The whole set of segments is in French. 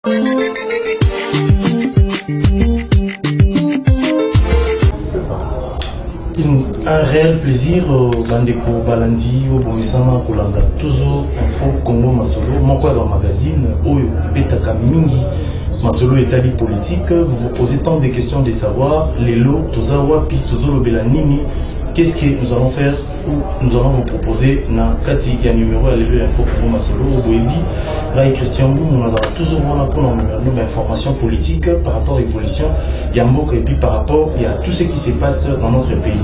Un réel plaisir, Bandeko Balandi, au Bomisama Kolanda, toujours Info Congo Masolo, mon quoi dans le magazine, Oyo, Betaka Mingi, Masolo État politique, vous vous posez tant de questions de savoir, les lots, Tozawa, Pi, Tozolo Belanini, qu'est-ce que nous allons faire ou nous allons vous proposer na kati ya numéro à l'élu Info Congo Masolo, au Boebi, Rai Christian Bou, on a toujours pour nous information politique par rapport à l'évolution, Yambok et puis par rapport à tout ce qui se passe dans notre pays.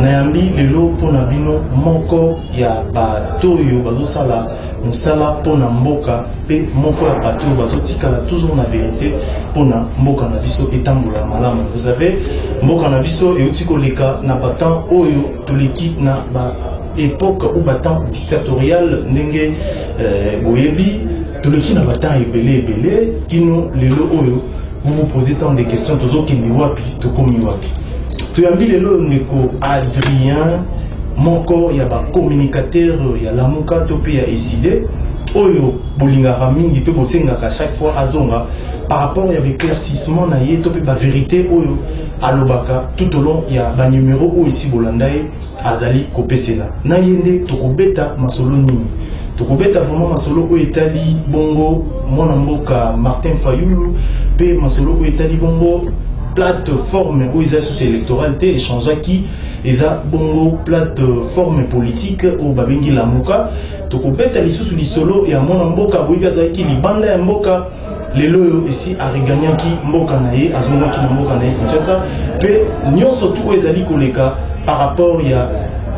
Nayambi, le lot pour Nabino, Moko, ya Batoyo, Bazosala, Moussala, pour Namboka, pe Moko ya Batoyo, Bazotika, toujours la vérité, pour Namboka Nabiso et Tamboula Malama. Vous savez, Mboka Nabiso et Otiko Leka, Nabatan, Oyo, Toleki, na époque ou batan dictatorial, Nenge, Boyebi, Toleki Nabatan et Belé, qui nous, le lot Oyo, vous vous posez tant de questions, toujours qui me wapi, tout comme wapi. Tu as mis le lot Neko Adrien, mon corps, il y a un communicateur, il y a l'amuka, il y a décidé. Oyo, Bolinga Ramingi, tu bosses à chaque fois à Zonga, par rapport à l'éclaircissement, il y a la vérité, Oyo, à Lobaka, tout au long, il y a un numéro où ici, Bolandaï, Azali, Kopesena. Nayende, Tokobeta, Masolo Nini. Tokobeta vraiment Masolo, Oetali, Bongo, mon amboka, Martin Fayoulou, P. Masolo, Oetali, Bongo, plateforme où ils ont sous électoral échange qui ils ont bongo plateforme politique au babengi la moka to kobeta li sous solo et à mon mboka boiga zaki li banda mboka les loyo ici a regagner qui mboka nae azonga ki mboka nae Kinshasa pe nyonso tout ezali koleka par rapport ya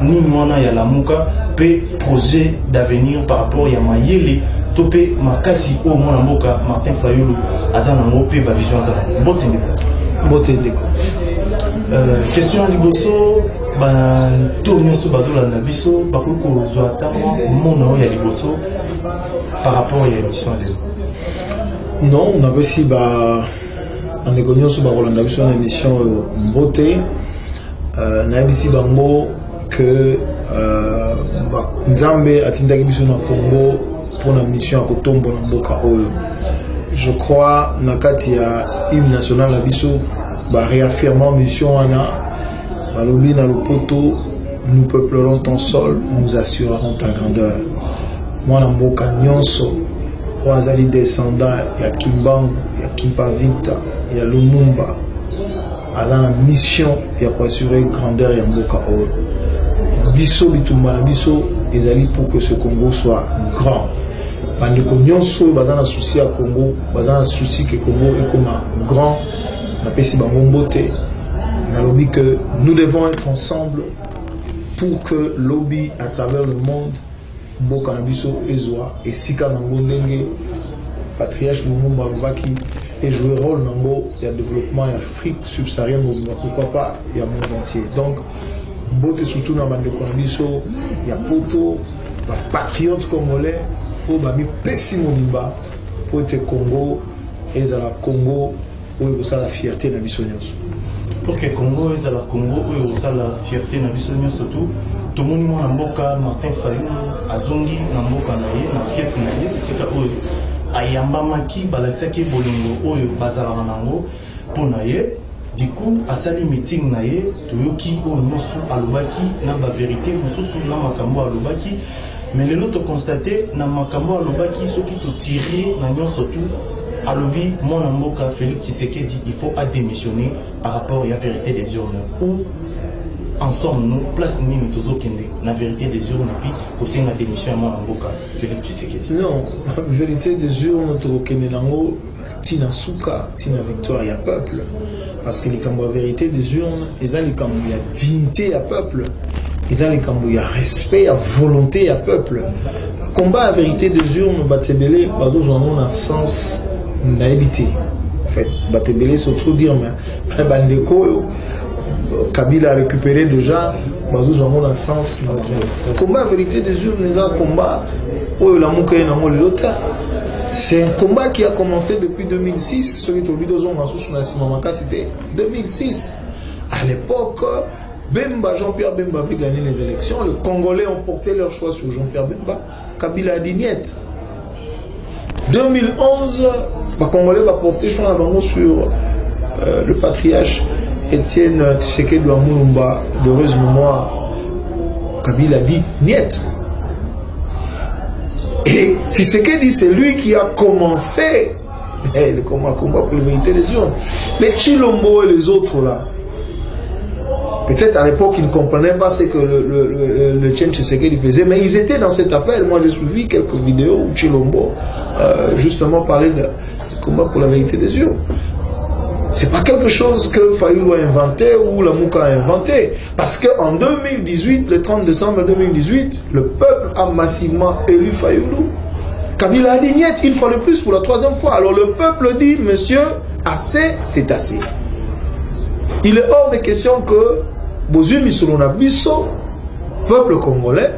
nini wana ya la moka pe projet d'avenir par rapport ya mayele topé makasi au mon mboka Martin Fayulu azana ngope ba vision za mbotende. Question liboso tourner sur bazola na biso bakoko zoata mon ya liboso par rapport à l'émission. Non, on a aussi on est connu sur bazola biso na émission beauté na bisi bango que Nzambe atindaki biso na Congo pour la mission à Kotombo na mboka oyo. Je crois nakati ya hymne national à biso réaffirmant mission ana balobi na lopoto nous peuplerons ton sol, nous assurerons ta grandeur. Moi na mboka nyonso wazali descendant ya Kimbangu, ya Kimpavita, ya Lumumba ala na mission ya assurer grandeur ya mboka oyo. Biso bitumba na biso ezali pour que ce Congo soit grand. Bandeko nyonso bazana souci à Congo, bazana souci que Congo est comme un grand na pesi bangombote. Na lobby que nous devons être ensemble pour que lobby à travers le monde boka na biso ezwa et sika nango ndenge patriarche Lumumba Lubaki et jouer rôle nango ya développement en Afrique subsaharienne, pourquoi pas il y a monde entier. Donc bote surtout na bandeko na biso ya poto ba patriote congolais pour bami pesi monimba pour être Congo et la Congo où ça la fierté na biso nyonso. Pour que Congo et la Congo où ça la fierté na biso nyonso surtout tout monde na mboka Martin Fayulu azongi na mboka na ye na fief na ye c'est ka oyo ayamba maki balakisaki bolingo oyo bazala nango pona ye. Du coup, à sali meeting na ye toyoki o nyonso alobaki na ba vérité mosusu na makambo alobaki. Mais les autres constaté, na makambo alobaki ceux qui te tiré na nyonso tout alobi mon amboka Félix Tshisekedi il faut démissionner par rapport à la vérité des urnes ou ensemble nous place nini tozokende na vérité des urnes et puis aussi na démission mon amboka Félix Tshisekedi. Non, la vérité des urnes tozokende nango tina suka tina victoire ya peuple parce que les cambo vérité des urnes ils ont les cambo ya dignité ya peuple. Ils ont les cambo ya respect ya volonté ya peuple. Combat à vérité des urnes batebele bazo ont un sens naïveté. En fait, batebele c'est trop dire mais bandeko Kabila a récupéré déjà bazo ont un sens. Combat à vérité des urnes les a combat oh la moukaye na ngoli lota. C'est un combat qui a commencé depuis 2006. Celui qui a dit c'était 2006. À l'époque, Bemba, Jean-Pierre Bemba avait gagné les élections. Les Congolais ont porté leur choix sur Jean-Pierre Bemba. Kabila a dit niet. 2011, les Congolais va porter sur le patriarche Étienne Tshisekedi Mulumba, d'heureuse mémoire. Kabila dit niet. Et Tshisekedi, c'est lui qui a commencé le combat pour la vérité des urnes. Les Chilombo et les autres là, peut-être à l'époque ils ne comprenaient pas ce que le Tien Tshisekedi faisait, mais ils étaient dans cette affaire. Moi j'ai suivi quelques vidéos où Chilombo justement parlait du combat pour la vérité des urnes. C'est pas quelque chose que Fayoulou a inventé ou la Mouka a inventé. Parce qu'en 2018, le 30 décembre 2018, le peuple a massivement élu Fayoulou. Kabila a dit niet, une fois de plus pour la troisième fois. Alors le peuple dit, monsieur, assez, c'est assez. Il est hors de question que Bozumi Solona Bisso, peuple congolais,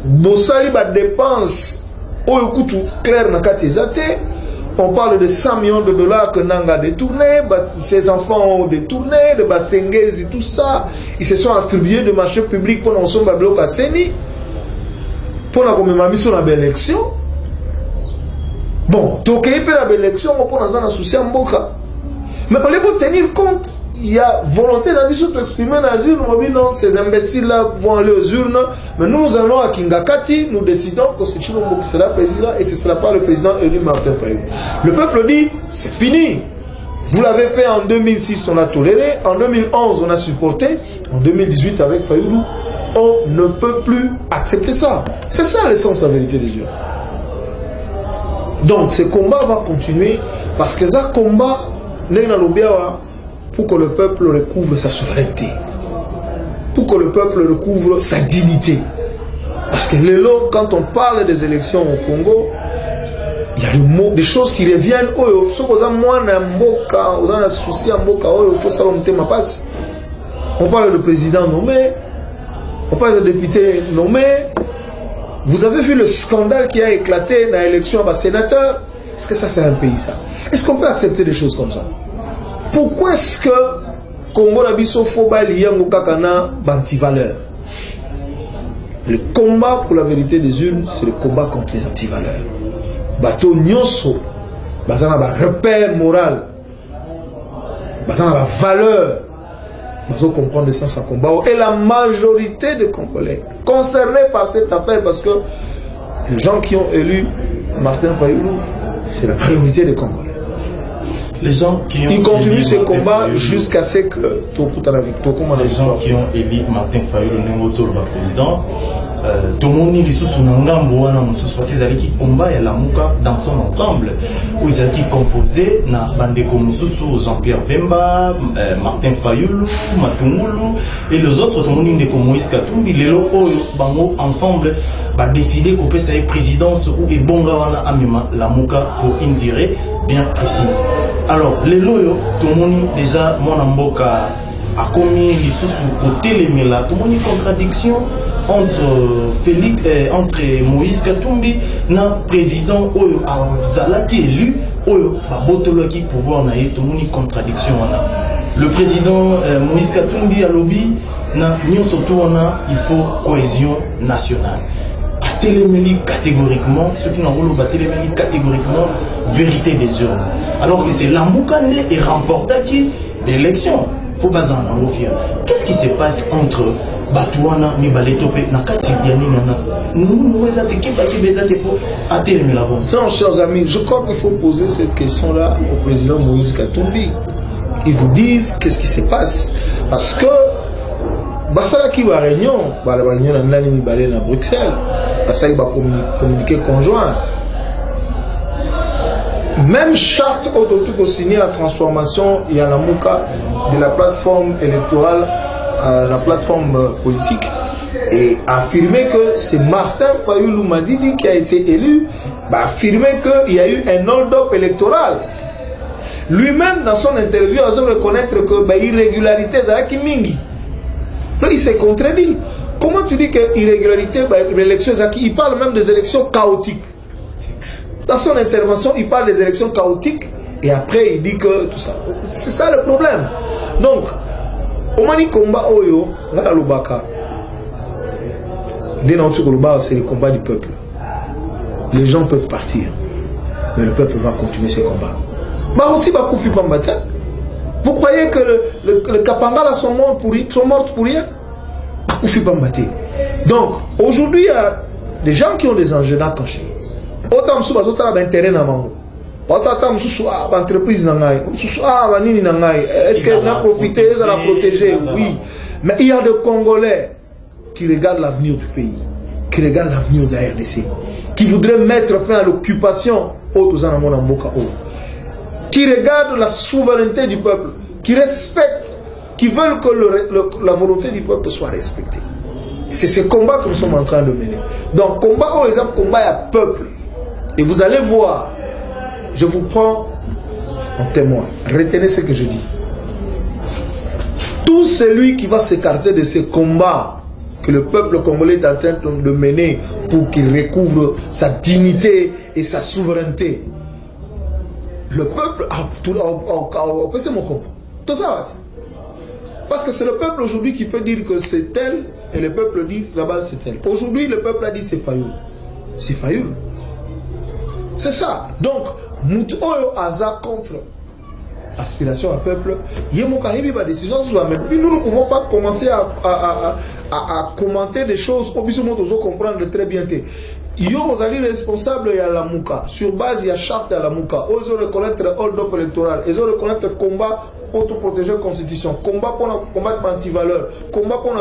Bossali ba dépense, Oyokutu clair na katizate. On parle de 100 millions de dollars que Nanga a détourné, ses enfants ont détourné, de Basenguez et tout ça. Ils se sont attribués de marché public pour nous sommes bloqués à Seni. Pour la commémoration de l'élection. Bon, donc il y a une élection, on peut entendre un souci en Boka. Mais pour tenir compte, il y a volonté d'ambition de exprimer dans les urnes. Non, ces imbéciles-là vont aller aux urnes. Mais nous allons à Kingakati, nous décidons que c'est Chilombo qui sera président et ce ne sera pas le président élu Martin Fayoulou. Le peuple dit, c'est fini. Vous l'avez fait en 2006, on a toléré. En 2011, on a supporté. En 2018, avec Fayoulou, on ne peut plus accepter ça. C'est ça l'essence de la vérité des urnes. Donc, ce combat va continuer parce que ça combat, pour que le peuple recouvre sa souveraineté, pour que le peuple recouvre sa dignité. Parce que quand on parle des élections au Congo, il y a des choses qui reviennent. On parle de président nommé, on parle de député nommé. Vous avez vu le scandale qui a éclaté dans l'élection à sénateur. Est-ce que ça c'est un pays ça? Est-ce qu'on peut accepter des choses comme ça? Pourquoi est-ce que Congo Nabiso Foba Liyango Kakana anti-valeurs? Le combat pour la vérité des urnes, c'est le combat contre les anti-valeurs. Bato Nyonso, Bazana ba repère moral, Bazana ba valeur, Bazo comprendre le sens à combat. Et la majorité des Congolais concernés par cette affaire, parce que les gens qui ont élu Martin Fayoulou, c'est la majorité des Congolais. Les gens qui ont ils continuent ce combat jusqu'à ce que les gens qui ont élu Martin Fayoulou le président, tout le monde est parce qu'ils avaient qui combat et la Mouka dans son ensemble, où ils avaient composé na Bandeko Moussoussou, Jean-Pierre Bemba, Martin Fayoulou, Matungulu et les autres, tout le monde est comme Moïse Katumbi, les locaux ensemble va décider qu'on peut être présidence ou et bon amima la Mouka pour une durée bien précise. Alors les loyaux, tout le monde déjà mon amboka a commis les sous côté les mélas, tout le monde une contradiction entre Félix entre Moïse Katumbi na président Oyo Azala qui est élu Oyo Babotolo qui pouvoir na tout le monde une contradiction le président Moïse Katumbi a lobby na nous surtout on a il faut cohésion nationale. Télémélie catégoriquement, ceux qui n'ont pas télémélie catégoriquement, vérité des urnes. Alors que c'est la Moukane et remporta qui l'élection. Faut pas en envoyer. Qu'est-ce qui se passe entre Batouana, Mibaletopé, Nakati, Diani, nous non, chers amis, je crois qu'il faut poser cette question-là au président Moïse Katumbi. Ils vous disent qu'est-ce qui se passe. Parce que, Basala qui va réunion, la réunion à Bruxelles. Ça il va communiquer conjoint. Même charte autour signer la transformation il y a la Mouka de la plateforme électorale à la plateforme politique et affirmer que c'est Martin Fayoulou Madidi qui a été élu, affirmer qu'il y a eu un hold-up électoral. Lui-même dans son interview a reconnaître que irrégularité Zaki Mingi. Donc il s'est contredit. Comment tu dis que irrégularité, l'élection, il parle même des élections chaotiques. Dans son intervention, il parle des élections chaotiques et après il dit que tout ça. C'est ça le problème. Donc, au mani combat oyo, ngala lubaka. C'est le combat du peuple. Les gens peuvent partir. mais le peuple va continuer ses combats. Bah aussi, bah, Koufi Bambata. Vous croyez que le Kapangala sont morts pour rien? Bah, Koufi Bambata. Donc, aujourd'hui, il y a des gens qui ont des enjeux cachés. Autant de choses, autant d'intérêt dans le monde. Autant de choses, entreprise est-ce qu'elle a profité, elle a protégé? Oui. Mais il y a des Congolais qui regardent l'avenir du pays, qui regardent l'avenir de la RDC, qui voudraient mettre fin à l'occupation qui regardent la souveraineté du peuple, qui respectent, qui veulent que la volonté du peuple soit respectée. C'est ce combat que nous sommes en train de mener. Donc, combat, par exemple, combat à peuple. Et vous allez voir, je vous prends en témoin. Retenez ce que je dis. Tout celui qui va s'écarter de ce combat que le peuple congolais est en train de mener pour qu'il recouvre sa dignité et sa souveraineté, le peuple a c'est mon combat. Tout ça. Parce que c'est le peuple aujourd'hui qui peut dire que c'est tel et le peuple dit là-bas c'est tel. Aujourd'hui, le peuple a dit c'est Fayoul. C'est Fayoul. C'est ça. Donc, Moutou Aza contre aspiration à peuple, il y a une décision sur la même. Puis nous ne pouvons pas commencer à commenter des choses comme nous comprendre très bien. Il y a des responsables à la Mouka. Sur base, il y a charte à la Mouka. Ils ont reconnaître le hold-up électoral. Ils ont reconnaître le combat pour protéger la Constitution. Combat pour combattre l'antivaleur. Combat pour ne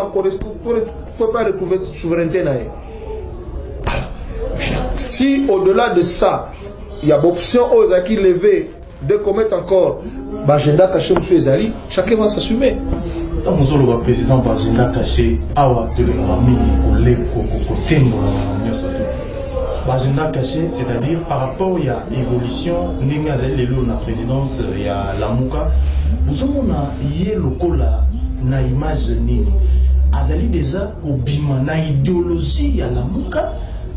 pas recouvrir la souveraineté. Alors, si au-delà de ça, il y a option aux acquis levés de commettre encore l'agenda caché M. Ezali, chacun va s'assumer. Tant que le président l'agenda caché, l'agenda caché, c'est-à-dire par rapport à l'évolution de la présidence, il y a la Mouka, nous avons une image nini. Azali déjà au bima na idéologie à la Mouka.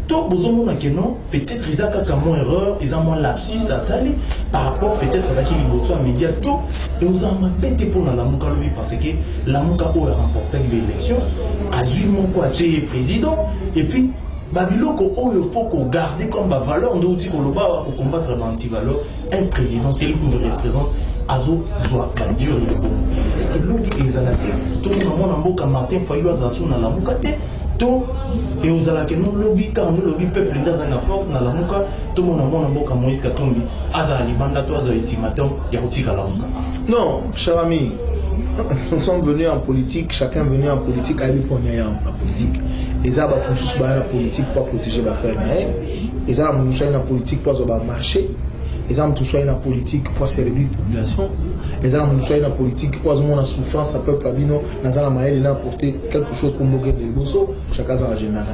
Peut-être qu'ils ont moins erreur, ils ont moins lapsus à Sali par rapport peut-être à ce qu'ils reçoivent immédiatement. Et nous avons pété pour la Mouka parce que la Mouka a remporté l'élection, a eu mon coaché président, et puis Babiloko, il faut garder comme valeur, on dit qu'on va pour combattre l'antivaleur, un président, c'est lui qui vous représente. Azo, soit la dure et bon. Est-ce que l'on dit exalté? Tout le monde a Martin Fayou Azasou dans la Mouka. Et aux alakés, nous lobby, car nous lobby peuple dans la force, dans la Mouka, tout le monde a Mouka Moïse Katombi, Azala Libanda, toi, Azala Ultimatum, Yaroutika la Mouka. Non, cher ami, nous sommes venus en politique, chacun est venu en politique, à en politique. Les arbres tous la politique pour protéger la ferme, les arbres nous sommes en politique pour marcher. Les hommes tous en politique pour servir la population. Les hommes tous en politique pour avoir la souffrance à peuple abino. Dans la manière d'apporter quelque chose pour moquer les bossos. Chacun a un général.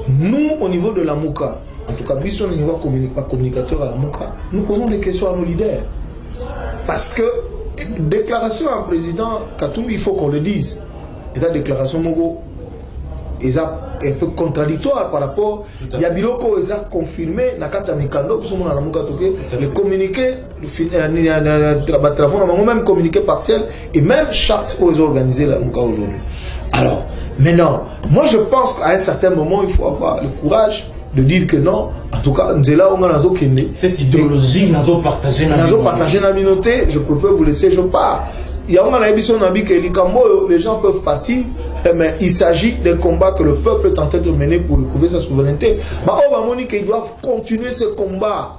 Nous, au niveau de la Mouka, en tout cas, puisqu'on est au niveau communicateur à la Mouka, nous posons des questions à nos leaders. Parce que déclaration à un président Katumbi, il faut qu'on le dise. Et la déclaration Mogo est un peu contradictoire par rapport il y a biloko ils ont confirmé nakata mikando pour mon na muka toke le communiqué même communiqué partiel et même charte pour organiser la muka aujourd'hui. Alors maintenant moi je pense qu'à un certain moment il faut avoir le courage de dire que non, en tout cas, cette idéologie n'a pas partagé la minorité, je préfère vous laisser, je pars. Il y a un émission les gens peuvent partir, mais il s'agit d'un combat que le peuple est en train de mener pour recouvrir sa souveraineté. Ils doivent continuer ce combat.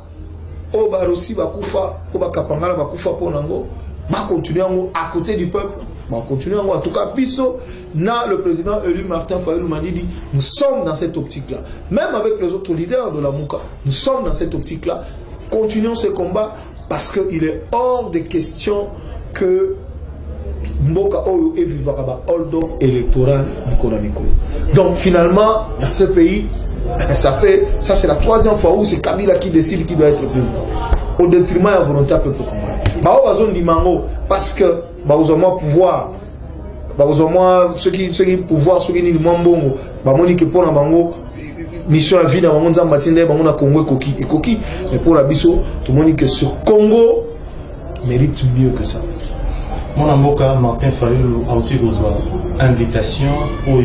Continuer à côté du peuple. Continuer en tout cas, le président élu Martin Fayulu m'a dit nous sommes dans cette optique-là. Même avec les autres leaders de la Mouka, nous sommes dans cette optique-là. Continuons ce combat parce qu'il est hors de question que Mboka Oyo est vivant hold-up électoral. Donc finalement, dans ce pays, ça c'est la troisième fois où c'est Kabila qui décide qui doit être le président. Au détriment de la volonté peuple congolais. Parce que vous avez pouvoir, ceux qui pouvoir, ceux qui ni moins bon, Monique pour la bango, mission à vie dans le monde Zambatinde, na Congo et coquille. Mais pour la biso, tout le monde dit que ce Congo mérite mieux que ça. Mon amoka Martin Fayulu a aussi besoin invitation au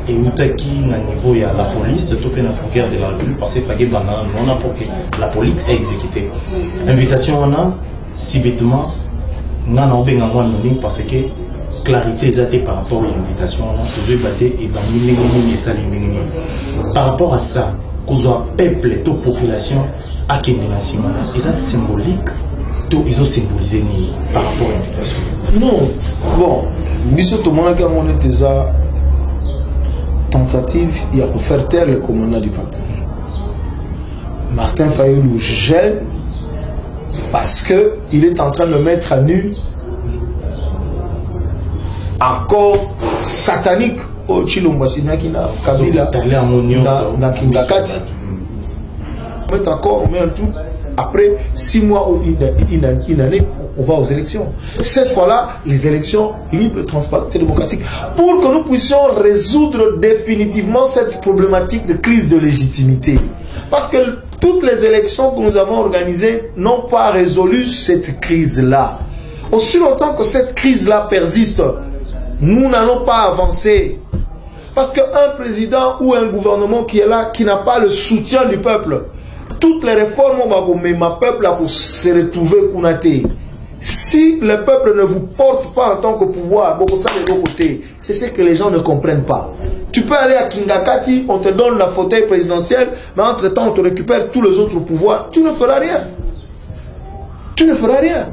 et outaki na niveau ya la police tout pe na procureur de la République parce que fallait bana non pour que la police ait exécuté invitation on a si bêtement na na obenga ngwana nding parce que clarité exacte par rapport à l'invitation là toujours battre et bani ngeni sali ngeni par rapport à ça qu'on peuple et population à Kenya Simana et ça symbolique tout ils ont symbolisé par rapport à l'invitation. Non, bon, biso tout le monde qui a monté des tentatives, il y a pour faire taire le commandant du peuple. Martin Fayulu gêne parce que il est en train de mettre à nu encore satanique au Chilombo Sinakina Kabila na Kingakati. Mettre encore mais un tout après 6 mois ou une année on va aux élections. Cette fois-là, les élections libres, transparentes et démocratiques pour que nous puissions résoudre définitivement cette problématique de crise de légitimité. Parce que toutes les élections que nous avons organisées n'ont pas résolu cette crise-là. Aussi longtemps que cette crise-là persiste, nous n'allons pas avancer. Parce qu'un président ou un gouvernement qui est là, qui n'a pas le soutien du peuple, toutes les réformes, mais ma peuple a pour se retrouver counaté. Si le peuple ne vous porte pas en tant que pouvoir, c'est ce que les gens ne comprennent pas. Tu peux aller à Kingakati, on te donne la fauteuil présidentiel, mais entre-temps on te récupère tous les autres pouvoirs. Tu ne feras rien. Tu ne feras rien.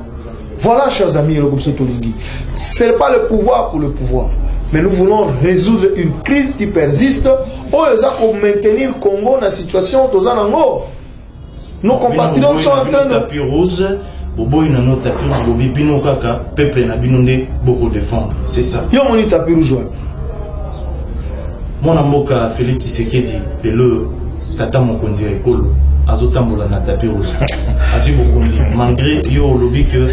Voilà, chers amis, le groupe Sotolingui. Ce n'est pas le pouvoir pour le pouvoir. Mais nous voulons résoudre une crise qui persiste. Pour maintenir le Congo dans la situation de Zanango. Nos compatriotes sont en train de... tapis rouge, boboy na notre tapis rouge, bobi bino kaka, peuple na binonde beaucoup défendre. C'est ça. Yo moni tapis rouge. Mon amoka Philippe Tshisekedi, le tata mokonzi ya ekolo, azotambola na tapis rouge. Asi bokonzi, malgré yo lobby que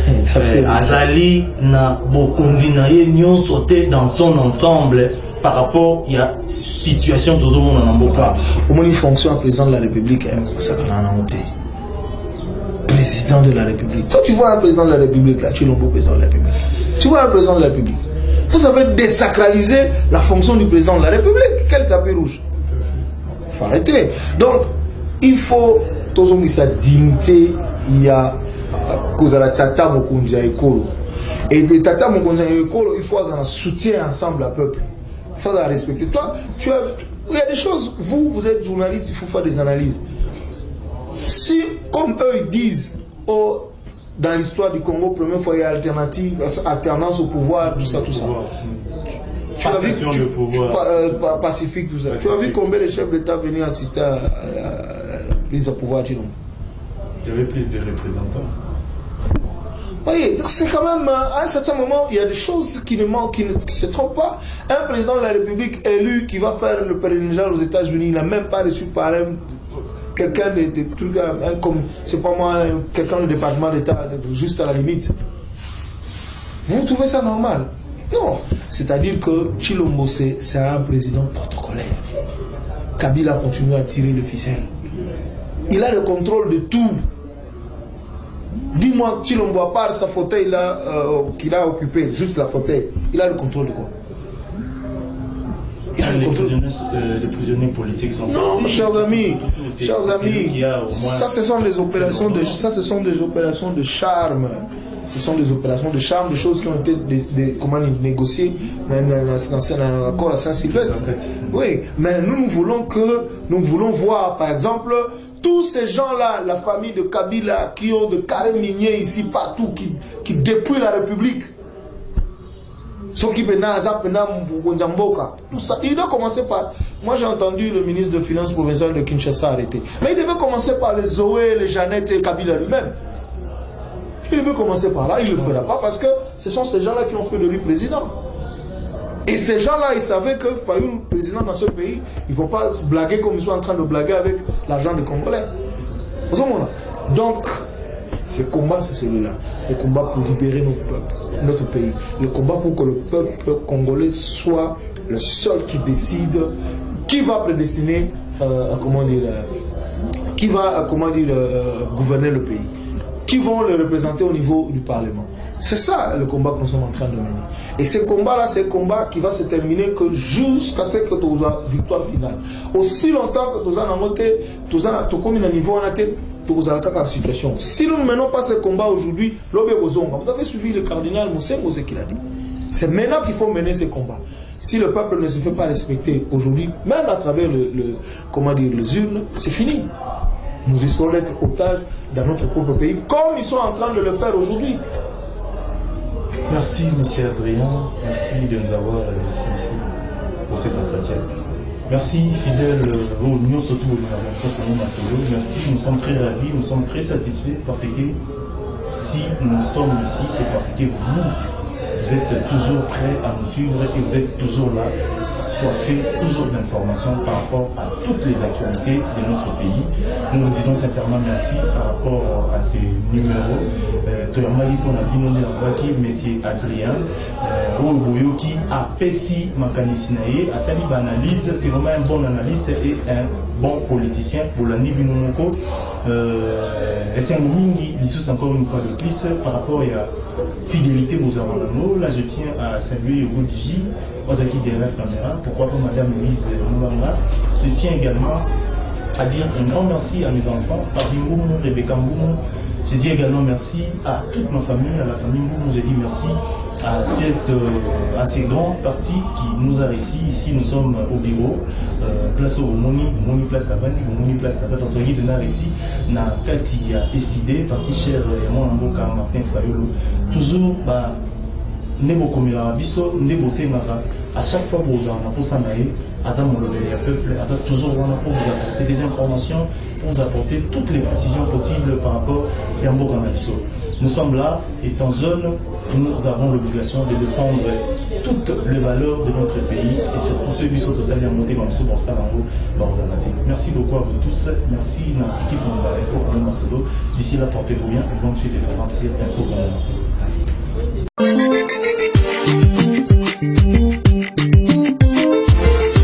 azali na bokonzi na ye nyon sauter dans son ensemble par rapport à la situation de tout le monde en Mboka. Au moins, une fonction à président de la République, ça va en monter. Président de la République. Quand tu vois un président de la République, là, tu es un beau président de la République. Tu vois un président de la République. Vous savez désacraliser la fonction du président de la République. Quel tapis rouge? Il faut arrêter. Donc, il faut, tout sa dignité, il y a Kozara Tata Mokonja Ekolo. Et de Tata Mokonja Ekolo, il faut un soutien ensemble à peuple. Il faut la respecter. Toi, il y a des choses, vous êtes journaliste, il faut faire des analyses. Si, comme eux, ils disent, oh, dans l'histoire du Congo, première fois, il y a alternative, alternance au pouvoir, tout ça. Tu as vu le pouvoir pacifique, tout ça. Tu as vu combien de chefs d'État venaient assister à la prise de pouvoir, tu non? Il y avait plus de représentants. Oui, c'est quand même, à un certain moment, il y a des choses qui ne manquent, qui ne se trompent pas. Un président de la République élu qui va faire le pèlerinage aux États-Unis, il n'a même pas reçu par quelqu'un de trucs, comme, c'est pas moi, quelqu'un du département d'État, juste à la limite. Vous trouvez ça normal? Non. C'est-à-dire que Chilombo, c'est un président protocolaire. Kabila continue à tirer le ficelle. Il a le contrôle de tout. Dis-moi, Chilombo, à part sa fauteuil là, qu'il a occupé, juste la fauteuil, il a le contrôle de quoi? Les prisonniers politiques sont sortis. Non, chers amis, ça ce sont des opérations de charme. Ce sont des opérations de charme, des choses qui ont été négociées dans un accord à Saint-Sylvestre. Oui, mais nous voulons voir, par exemple, tous ces gens-là, la famille de Kabila, qui ont de carrés miniers ici partout, qui dépouillent la République. Tout ça, il doit commencer par... Moi j'ai entendu le ministre de Finances provincial de Kinshasa arrêter. Mais il devait commencer par les Zoé, les Jeannette et Kabila lui-même. Il veut commencer par là, il ne le fera pas parce que ce sont ces gens-là qui ont fait de lui président. Et ces gens-là, ils savaient que Fayoul, président dans ce pays, ils ne vont pas se blaguer comme ils sont en train de blaguer avec l'argent des Congolais. Donc, ce combat, c'est celui-là. Le combat pour libérer notre pays. Le combat pour que le peuple congolais soit le seul qui décide qui va prédestiner, qui va gouverner le pays. qui vont le représenter au niveau du Parlement. C'est ça le combat que nous sommes en train de mener. Et ce combat-là, c'est un combat qui va se terminer que jusqu'à ce que nous ayons victoire finale. Aussi longtemps que nous avons monté, nous avons comme un niveau en atteint, nous avons la situation. Si nous ne menons pas ce combat aujourd'hui, vous avez suivi le cardinal Moussengo, ce qu'il a dit. C'est maintenant qu'il faut mener ce combat. Si le peuple ne se fait pas respecter aujourd'hui, même à travers les urnes, c'est fini. Nous risquons d'être otages dans notre propre pays, comme ils sont en train de le faire aujourd'hui. Merci, M. Adrien. Merci de nous avoir laissés ici pour cet entretien. Merci, fidèles au Union surtout au Merci, nous sommes très ravis, nous sommes très satisfaits parce que si nous sommes ici, c'est parce que vous êtes toujours prêts à nous suivre et vous êtes toujours là, soifés toujours d'informations par rapport à toutes les actualités de notre pays. Nous vous disons sincèrement merci par rapport à ces numéros. M. Adrien, qui a fait si Makanisinae, a sali analyse, c'est vraiment un bon analyste et un bon politicien pour la Nibinumoko. Et c'est un moment qui encore une fois de plus par rapport à la fidélité aux Amalano. Là, je tiens à saluer Rodigi, Ozaki derrière la caméra, pourquoi pas Madame Louise Moumanga. Je tiens également à dire un grand merci à mes enfants, Paris Moumou, Rebecca Moumou. Je dis également merci à toute ma famille, à la famille Moumou. Je dis merci à ces grands partis qui nous a réussi. Ici, nous sommes au bureau, place au Moni, place à Bandi, Moni, place à Bandi, de n'a réussi, n'a Kati a décidé, parti cher, mon amboka, Martin Fayolo, toujours, Nebo Komila Biso, Nebo Senara, à chaque fois pour vous en apporter, le peuple, toujours pour vous apporter des informations, pour vous apporter toutes les précisions possibles par rapport à Yambo Kanabiso. Nous sommes là, étant jeunes, nous avons l'obligation de défendre toutes les valeurs de notre pays et surtout ceux qui sont de salir monter dans le sous Merci beaucoup à vous tous. Merci à l'équipe de l'Info Masolo. D'ici là, portez-vous bien et bonne suite de Info Masolo.